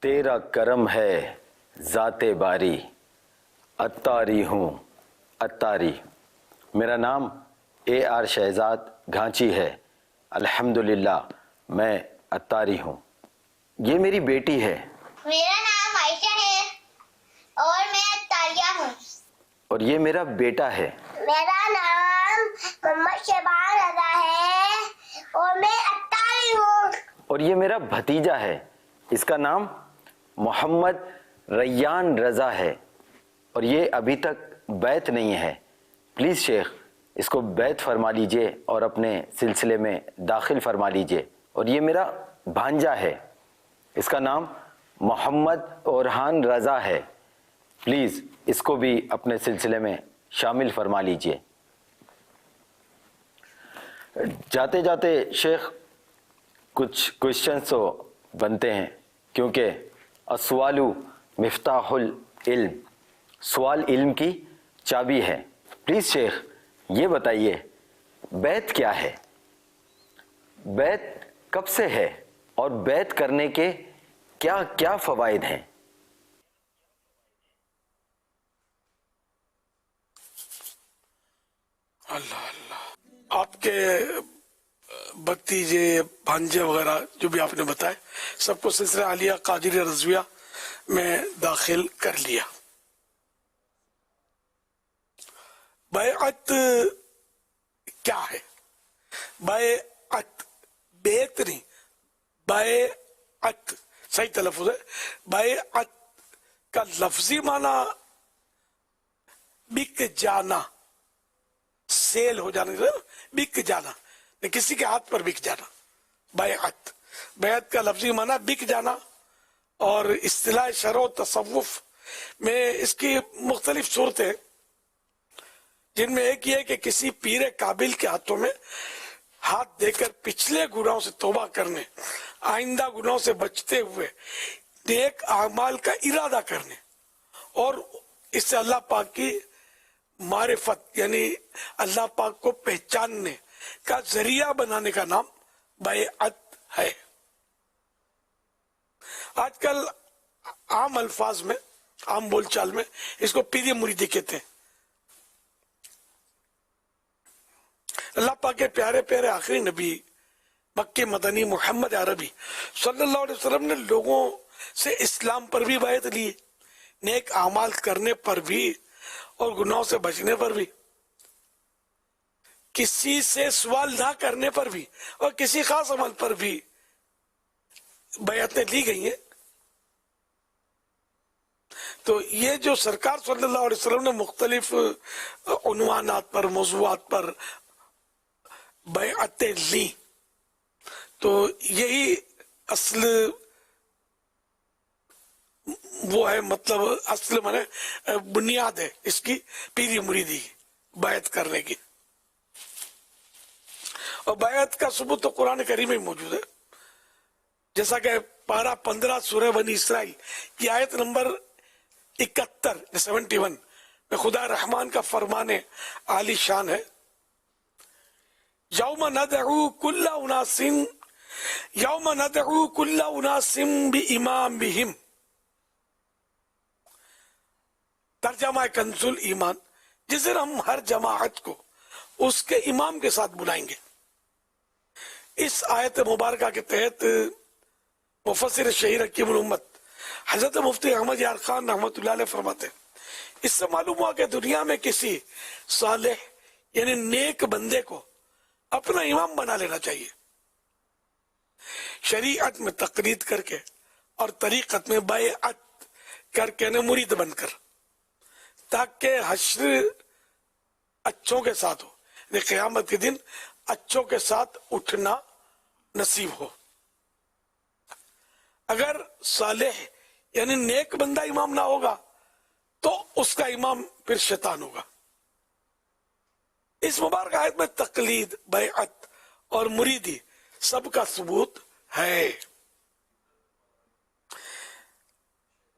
تیرا کرم ہے ذات باری، عطاری ہوں عطاری۔ میرا نام اے آر شہزاد گھانچی ہے۔ الحمدللہ میں اتاری ہوں. یہ میری بیٹی ہے. میرا نام عائشہ ہے اور میں اتاریہ ہوں. اور یہ میرا بیٹا ہے. میرا نام محمد شبان رضا ہے اور میں اتاری ہوں. اور یہ میرا بھتیجا ہے. اس کا نام محمد ریان رضا ہے اور یہ ابھی تک بیعت نہیں ہے. پلیز شیخ اس کو بیعت فرما لیجئے اور اپنے سلسلے میں داخل فرما لیجئے. اور یہ میرا بھانجا ہے. اس کا نام محمد اورحان رضا ہے. پلیز اس کو بھی اپنے سلسلے میں شامل فرما لیجئے. جاتے جاتے شیخ کچھ کوشچنس تو بنتے ہیں کیونکہ السوال مفتاح العلم، سوال علم کی چابی ہے. پلیز شیخ یہ بتائیے بیعت کیا ہے؟ بیعت کب سے ہے اور بیعت کرنے کے کیا کیا فوائد ہیں؟ اللہ اللہ، آپ کے بھتیجے بھانجے وغیرہ جو بھی آپ نے بتائے سب کو سلسلہ عالیہ قادری رضویہ میں داخل کر لیا. بیعت کیا ہے؟ بیعت بیعت نہیں، بیعت صحیح تلفظ ہے. بیعت کا لفظی معنی بک جانا، سیل ہو جانا، بک جانا، کسی کے ہاتھ پر بک جانا. بیعت، بیعت کا لفظی معنی بک جانا. اور اصطلاح شرع و تصوف میں اس کی مختلف صورتیں جن میں ایک یہ ہے کہ کسی پیر قابل کے ہاتھوں میں ہاتھ دے کر پچھلے گناہوں سے توبہ کرنے، آئندہ گناہوں سے بچتے ہوئے نیک اعمال کا ارادہ کرنے اور اس سے اللہ پاک کی معرفت یعنی اللہ پاک کو پہچاننے کا ذریعہ بنانے کا نام بیعت ہے. آج کل عام الفاظ میں، عام بول چال میں اس کو پیری مریدی کہتے ہیں. اللہ پاک کے پیارے پیارے آخری نبی مکہ مدنی محمد عربی صلی اللہ علیہ وسلم نے لوگوں سے اسلام پر بھی بیعت لی، نیک اعمال کرنے پر بھی اور گناہوں سے بچنے پر بھی، کسی سے سوال نہ کرنے پر بھی اور کسی خاص عمل پر بھی بیعتیں لی گئی ہیں. تو یہ جو سرکار صلی اللہ علیہ وسلم نے مختلف عنوانات پر، موضوعات پر بیعتیں لی، تو یہی اصل وہ ہے، مطلب اصل مانے بنیاد ہے اس کی پیری مریدی بیعت کرنے کی. اور بیعت کا ثبوت تو قرآن کریم میں موجود ہے، جیسا کہ پارہ 15 سورہ بنی اسرائیل کی آیت نمبر 71 میں خدا رحمان کا فرمان عالی شان ہے، یوم ندعو کل اناس بامامہم. ترجمہ کنز ایمان، جس دن ہم ہر جماعت کو اس کے امام کے ساتھ بلائیں گے. اس آیت مبارکہ کے تحت مفسر شہیر حکیم الامت حضرت مفتی احمد یار خان رحمۃ اللہ علیہ فرماتے ہیں، اس سے معلوم ہوا کہ دنیا میں کسی صالح یعنی نیک بندے کو اپنا امام بنا لینا چاہیے، شریعت میں تقلید کر کے اور طریقت میں بیعت کر کے مرید بن کر، تاکہ حشر اچھوں کے ساتھ ہو، یعنی قیامت کے دن اچھوں کے ساتھ اٹھنا نصیب ہو. اگر صالح یعنی نیک بندہ امام نہ ہوگا تو اس کا امام پھر شیطان ہوگا. اس مبارک آیت میں تقلید، بیعت اور مریدی سب کا ثبوت ہے.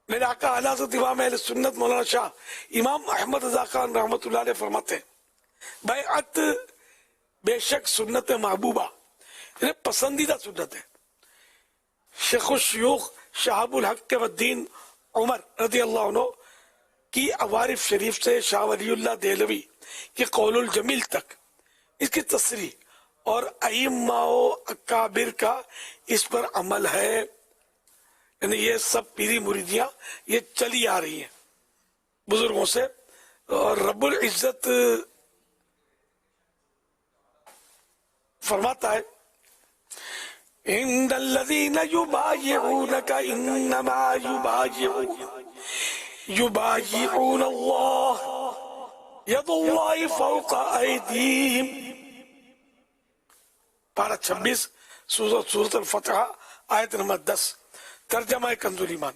میرے آقا اعلیٰ حضرت امام اہل سنت مولانا شاہ امام احمد رضا خان رحمۃ اللہ علیہ فرماتے ہیں، بیعت بے شک سنت محبوبہ یعنی پسندیدہ سنت ہے. شیخ الشیوخ شہاب الحق والدین عمر رضی اللہ عنہ کی عوارف شریف سے شاہ ولی اللہ دہلوی کی قول الجمیل تک اس کی تصریح اور ائمہ و اکابر کا اس پر عمل ہے، یعنی یہ سب پیری مریدیاں یہ چلی آ رہی ہیں بزرگوں سے. اور رب العزت فرماتا ہے ان الذین یبایعونک انما یبایعون اللہ ید اللہ فوق ایدیہم. پارہ 26 سورۃ الفتح آیت نمبر 10. ترجمہ کنز الایمان.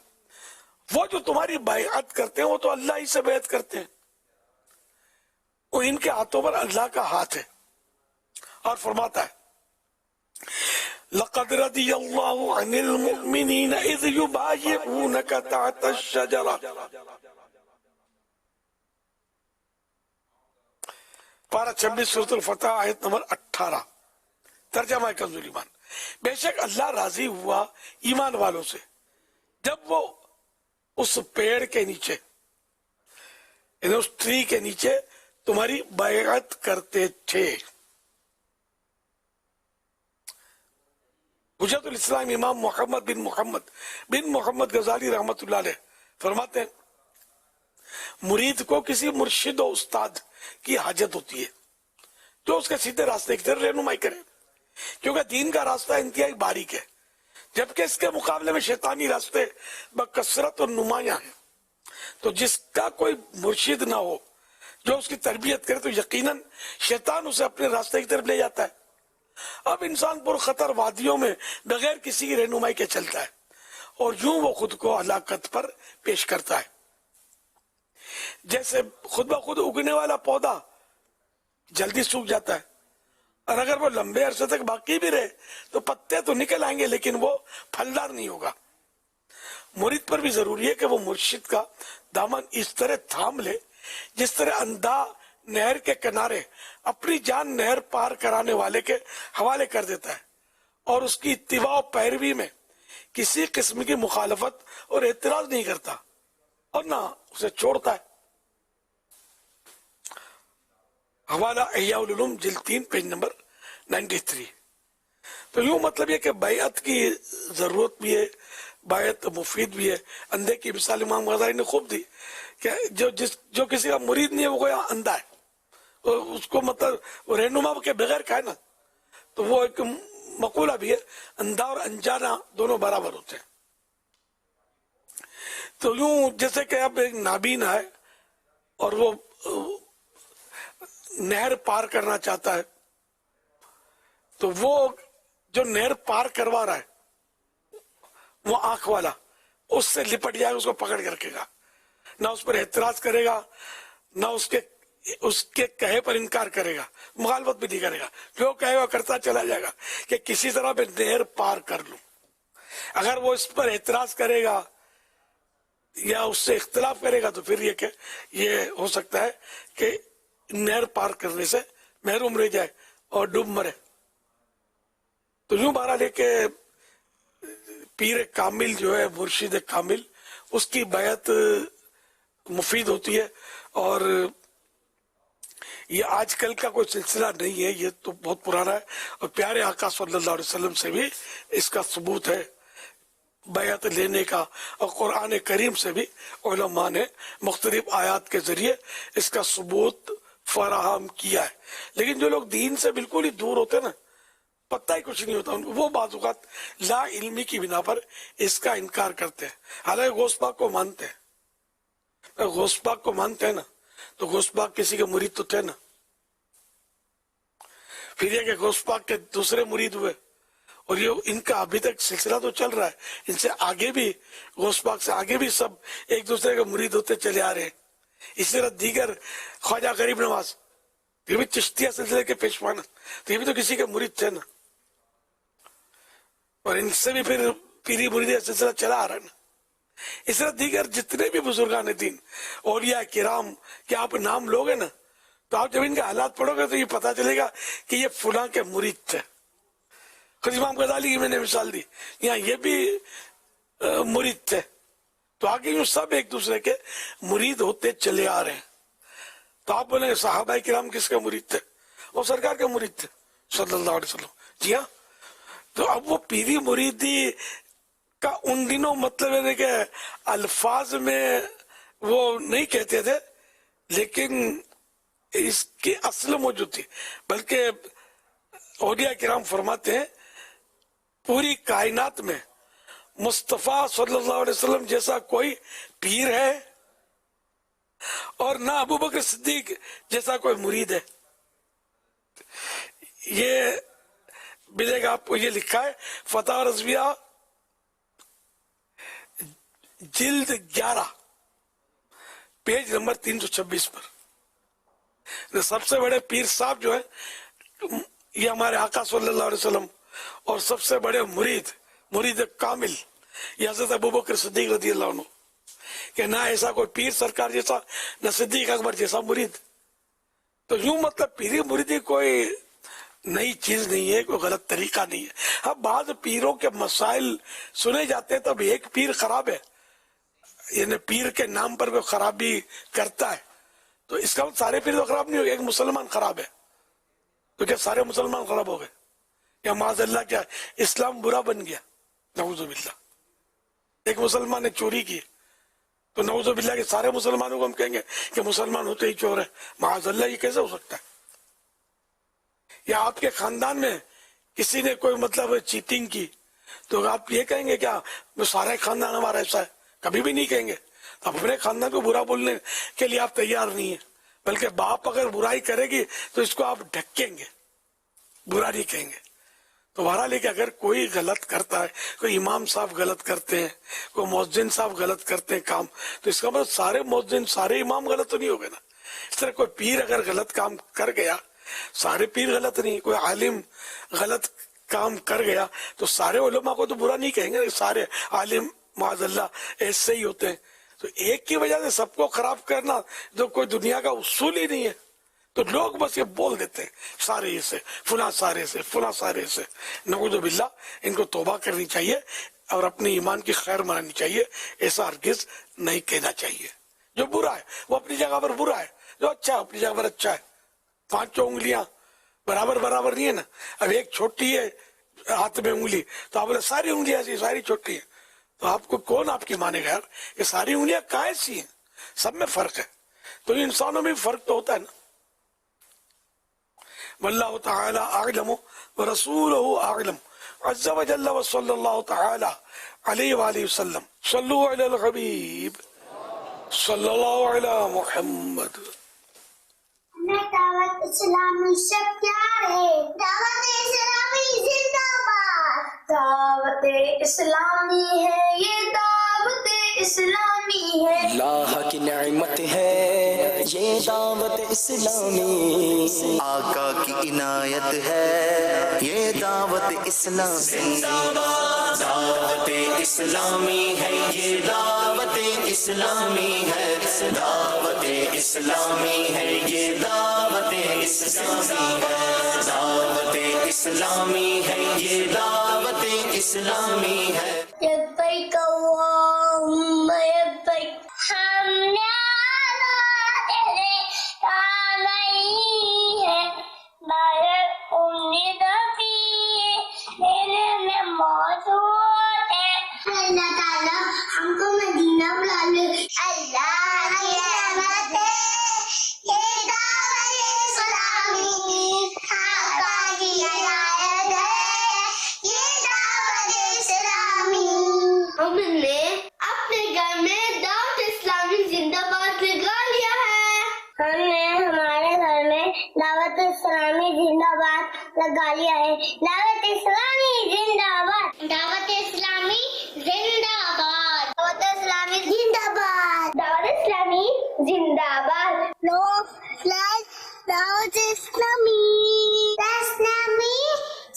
وہ جو تمہاری بیعت کرتے ہیں وہ تو اللہ ہی سے بیعت کرتے ہیں، وہ ان کے ہاتھوں پر اللہ کا ہاتھ ہے. اور فرماتا ہے لقد رضی اللہ عن المؤمنین اذ یبایعونک تحت الشجرہ. پارہ 26 سورۃ الفتح آیت نمبر 18. ترجمہ کنز الایمان. بے شک اللہ راضی ہوا ایمان والوں سے جب وہ اس پیڑ کے نیچے، یعنی اس ٹری کے نیچے تمہاری بیعت کرتے تھے. حجت الاسلام امام محمد بن محمد غزالی رحمت اللہ علیہ فرماتے ہیں مرید کو کسی مرشد و استاد کی حاجت ہوتی ہے جو اس کے سیدھے راستے کی طرف رہنمائی کرے، کیونکہ دین کا راستہ انتہائی باریک ہے، جبکہ اس کے مقابلے میں شیطانی راستے بکثرت اور نمایاں ہیں. تو جس کا کوئی مرشد نہ ہو جو اس کی تربیت کرے تو یقیناً شیطان اسے اپنے راستے کی طرف لے جاتا ہے. اب انسان پر خطر وادیوں میں بغیر کسی کی رہنمائی کے چلتا ہے اور یوں وہ خود کو ہلاکت پر پیش کرتا ہے. جیسے خود بخود اگنے والا پودا جلدی سوکھ جاتا ہے، اور اگر وہ لمبے عرصے تک باقی بھی رہے تو پتے تو نکل آئیں گے لیکن وہ پھلدار نہیں ہوگا. مرید پر بھی ضروری ہے کہ وہ مرشد کا دامن اس طرح تھام لے جس طرح اندھا نہر کے کنارے اپنی جان نہر پار کرانے والے کے حوالے کر دیتا ہے اور اس کی اتباع و پیروی میں کسی قسم کی مخالفت اور اعتراض نہیں کرتا اور نہ اسے چھوڑتا ہے. حوالہ احیاء العلوم جلد 3 پیج نمبر 93. تو یوں مطلب یہ کہ بیعت کی ضرورت بھی ہے، بیعت مفید بھی ہے. اندھے کی مثال امام غزالی نے خوب دی کہ جو کسی کا مرید نہیں ہے وہ گویا اندھا ہے، اس کو مطلب رہنما کے بغیر کھائے نا، تو وہ ایک مقولہ بھی ہے اندھا اور انجانا دونوں برابر ہوتے ہیں. تو یوں جیسے کہ اب ایک نابینا ہے اور وہ نہر پار کرنا چاہتا ہے، تو وہ جو نہر پار کروا رہا ہے وہ آنکھ والا اس سے لپٹ جائے، اس کو پکڑ کے رکھے گا، نہ اس پر اعتراض کرے گا، نہ اس کے کہے پر انکار کرے گا، مخالفت بھی نہیں کرے گا، جو کہے گا کرتا چلا جائے گا کہ کسی طرح میں نہر پار کر لوں. اگر وہ اس پر اعتراض کرے گا یا اس سے اختلاف کرے گا تو پھر یہ کہ یہ ہو سکتا ہے کہ نہر پار کرنے سے محروم رہ جائے اور ڈوب مرے. تو یوں بہرحال ہے کہ پیر کامل جو ہے، مرشد کامل، اس کی بیعت مفید ہوتی ہے. اور یہ آج کل کا کوئی سلسلہ نہیں ہے، یہ تو بہت پرانا ہے، اور پیارے آقا صلی اللہ علیہ وسلم سے بھی اس کا ثبوت ہے بیعت لینے کا، اور قرآن کریم سے بھی علماء نے مختلف آیات کے ذریعے اس کا ثبوت فراہم کیا ہے. لیکن جو لوگ دین سے بالکل ہی دور ہوتے ہیں نا، پتہ ہی کچھ نہیں ہوتا ان کو، وہ بعض اوقات لا علمی کی بنا پر اس کا انکار کرتے ہیں. حالانکہ غوث پاک کو مانتے ہیں، غوث پاک کو مانتے ہیں نا، تو غوث پاک کسی کے مرید تو تھے نا. پھر یہ کہ غوث پاک کے دوسرے مرید ہوئے، اور یہ ان کا ابھی تک سلسلہ تو چل رہا ہے، ان سے آگے بھی غوث پاک سے آگے بھی سب ایک دوسرے کے مرید ہوتے چلے آ رہے ہیں. اسی طرح دیگر خواجہ غریب نواز، یہ بھی چشتیہ سلسلے کے پیشوانا، تو یہ بھی تو کسی کے مرید تھے نا، اور ان سے بھی پھر پیری مریدی سلسلہ چلا آ رہا ہے نا. اس طرح دیگر جتنے بھی بزرگان دین، اولیاء کرام کے آپ نام لوگے نا، تو آپ جب ان کے حالات پڑھو گے تو یہ پتا چلے گا کہ یہ فلاں کے مرید تھے. خود امام غزالی کی میں نے مثال دی، یہاں یہ بھی مرید تھے. تو آگے یوں سب ایک دوسرے کے مرید ہوتے چلے آ رہے ہیں. تو آپ بولیں صحابہ کرام کس کے مرید تھے؟ وہ سرکار کے مرید تھے. صلی اللہ علیہ وسلم. جی ہاں. تو اب وہ پیری مریدی کا ان دنوں مطلب ہے کہ الفاظ میں وہ نہیں کہتے تھے، لیکن اس کی اصل موجود تھی. بلکہ اولیاء کرام فرماتے ہیں پوری کائنات میں مصطفیٰ صلی اللہ علیہ وسلم جیسا کوئی پیر ہے اور نہ ابو بکر صدیق جیسا کوئی مرید ہے. یہ ملے گا آپ کو، یہ لکھا ہے فتح رضویہ جلد 11 پیج نمبر 326 پر. سب سے بڑے پیر صاحب جو ہے یہ ہمارے آقا صلی اللہ علیہ وسلم، اور سب سے بڑے مرید کامل یہ حضرت ابوبکر صدیق رضی اللہ عنہ، کہ نہ ایسا کوئی پیر سرکار جیسا، نہ صدیق اکبر جیسا مرید. تو یوں مطلب پیری مریدی کوئی نئی چیز نہیں ہے، کوئی غلط طریقہ نہیں ہے. اب بعض پیروں کے مسائل سنے جاتے ہیں، تب ایک پیر خراب ہے، یعنی پیر کے نام پر کوئی خرابی کرتا ہے تو اس کا سارے پیر تو خراب نہیں ہو گئے، ایک مسلمان خراب ہے تو کیا سارے مسلمان خراب ہو گئے؟ یا معاذ اللہ کیا اسلام برا بن گیا؟ نعوذ باللہ. ایک مسلمان نے چوری کی تو نعوذ باللہ کہ سارے مسلمانوں کو ہم کہیں گے کہ مسلمان ہوتے ہی چور ہے؟ معاذ اللہ، یہ کیسے ہو سکتا ہے؟ یا آپ کے خاندان میں کسی نے کوئی مطلب چیٹنگ کی تو آپ یہ کہیں گے کیا سارا خاندان ہمارا ایسا ہے؟ کبھی بھی نہیں کہیں گے. تو اپنے خاندان کو برا بولنے کے لیے آپ تیار نہیں ہیں، بلکہ باپ اگر برائی کرے گی تو اس کو آپ ڈھکیں گے، برا نہیں کہیں گے. تو بہرحال کہ اگر کوئی غلط کرتا ہے، کوئی امام صاحب غلط کرتے ہیں، کوئی مؤذن صاحب غلط کرتے ہیں کام، تو اس کا مطلب سارے مؤذن سارے امام غلط تو نہیں ہو گئے نا. اس طرح کوئی پیر اگر غلط کام کر گیا، سارے پیر غلط نہیں. کوئی عالم غلط کام کر گیا تو سارے علماء کو تو برا نہیں کہیں گے، سارے عالم معاذ اللہ ایسے ہی ہوتے ہیں. تو ایک کی وجہ سے سب کو خراب کرنا جو کوئی دنیا کا اصول ہی نہیں ہے. تو لوگ بس یہ بول دیتے ہیں سارے ایسے، فلاں سارے سے، فلاں سارے سے. نعوذ باللہ. ان کو توبہ کرنی چاہیے اور اپنے ایمان کی خیر منانی چاہیے. ایسا ہرگز نہیں کہنا چاہیے. جو برا ہے وہ اپنی جگہ پر برا ہے، جو اچھا ہے اپنی جگہ پر اچھا ہے. پانچوں انگلیاں برابر نہیں ہے نا. اب ایک چھوٹی ہے ہاتھ میں انگلی تو آپ بولے ساری انگلیاں ایسی، ساری چھوٹی ہیں، تو آپ کو کون آپ کی مانے گا یار؟ یہ ساری انگلیاں کائیں سی ہیں؟ سب میں فرق ہے. تو انسانوں میں فرق تو ہوتا ہے نا. واللہ تعالی اعلم ورسولہ اعلم عز وجل وصلی اللہ تعالی علیہ وآلہ وسلم. صلو علی الحبیب صلی اللہ علی محمد. ہمیں دعوت اسلامی سے پیار ہے. دعوت اسلامی زندہ باد. دعوت اسلامی ہے یہ، دعوت اسلامی ہے. اللہ کی نعمت ہے یہ دعوت اسلامی، آقا کی عنایت ہے یہ دعوت اسلامی. دعوت اسلامی ہے یہ دعوت اسلامی ہے، دعوت اسلامی ہے یہ دعوت اسلامی ہے، دعوت اسلامی ہے یہ دعوت اسلامی ہے. لبیک اللہم لبیک. ہم نے تیرے کام نہیں ہے، بلکہ امید بھی میرے میں موجود ہے. اللہ تعالیٰ ہم کو مدینہ بلا لے. اللہ کی رحمت ہے یہ دعوت اسلامی، آقا کی عنایت ہے یہ دعوت اسلامی. ہم نے اپنے گھر میں دعوت اسلامی زندہ باد لگا لیا ہے. ہم نے ہمارے گھر میں دعوت اسلامی زندہ باد لگا لیا ہے. دعوت اسلامی زندہ باد. دعوت اسلامی زندہ باد. دعوت اسلامی زندہ باد. دعوت اسلامی زندہ باد. دعوت اسلامی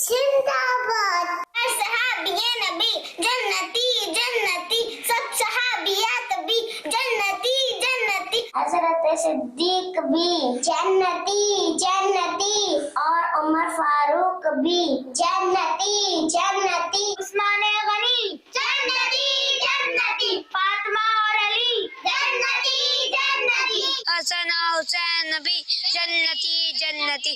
زندہ باد. صحابی نبی جنتی جنتی، سب صحابیات بھی جنتی جنتی، حضرت صدیق بھی جنتی جنتی، اور عمر فاروق بھی جنتی جنتی، عثمان غنی جنتی جنتی، فاطمہ اور علی جنتی جنتی، حسن حسین بھی جنتی جنتی.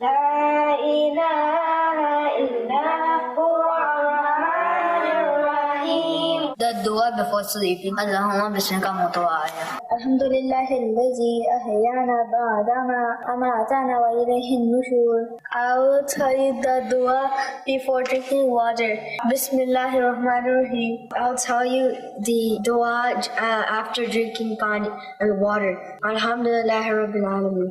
لا إله إلا هو الرحمن الرحيم. The dua before sleeping. Allahumma bismika mutawaya. Alhamdulillah الذي أحيانا بعدما أماتنا وإليه النشور. I will tell you the dua before drinking water. Bismillahirrahmanirrahim. I'll tell you the dua after drinking water. Alhamdulillah Rabbil Alameen.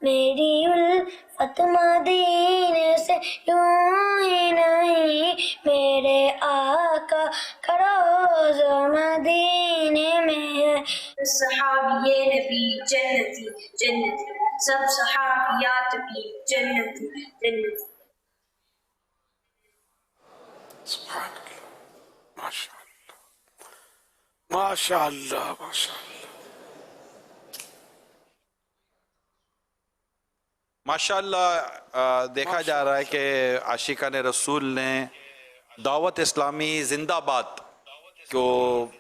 میری الفت مدینے سے یوں ہی نہیں میرے آقا کا روضہ مدینے میں ہے صحابی نبی جنتی جنتی سب صحابیات بھی جنتی جنتی سبحان اللہ ماشاء اللہ ماشاء اللہ ماشاءاللہ دیکھا جا رہا ہے کہ عاشقان رسول نے دعوت اسلامی زندہ باد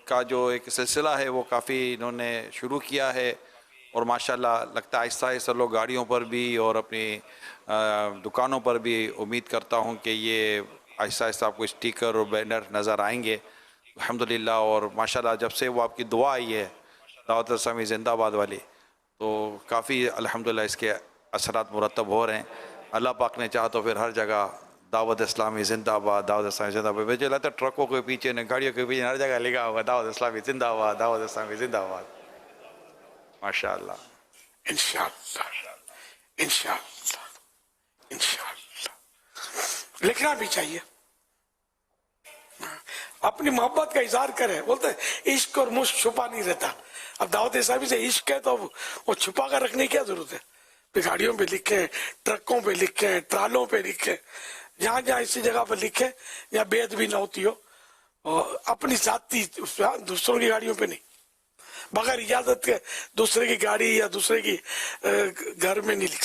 کا جو ایک سلسلہ ہے وہ کافی انہوں نے شروع کیا ہے اور ماشاءاللہ لگتا ہے آہستہ آہستہ لوگ گاڑیوں پر بھی اور اپنی دکانوں پر بھی امید کرتا ہوں کہ یہ آہستہ آہستہ آپ کو اسٹیکر اور بینر نظر آئیں گے الحمدللہ. اور ماشاءاللہ جب سے وہ آپ کی دعا آئی ہے دعوت اسلامی زندہ باد والی تو کافی الحمدللہ اس کے اثرات مرتب ہو رہے ہیں. اللہ پاک نے چاہا تو پھر ہر جگہ دعوت اسلامی زندہ آباد دعوت اسلامی زندہ آباد مجھے لگتا ہے ٹرکوں کے پیچھے گاڑیوں کے پیچھے ہر جگہ لکھا ہوگا دعوت اسلامی زندہ آباد دعوت اسلامی زندہ آباد. ماشاءاللہ انشاءاللہ انشاءاللہ انشاءاللہ لکھنا بھی چاہیے اپنی محبت کا اظہار کرے. بولتے ہیں عشق اور مشق چھپا نہیں رہتا. اب دعوت اسلامی سے عشق ہے تو وہ چھپا کر رکھنے کی کیا ضرورت ہے. گاڑیوں پہ لکھیں ٹرکوں پہ لکھیں ٹرالوں پہ لکھیں جہاں جہاں اسی جگہ پہ لکھیں یا بیعت بھی نہ ہوتی ہو اور اپنی ذاتی دوسروں کی گاڑیوں پہ نہیں بغیر اجازت کے دوسرے کی گاڑی یا دوسرے کی گھر میں نہیں لکھ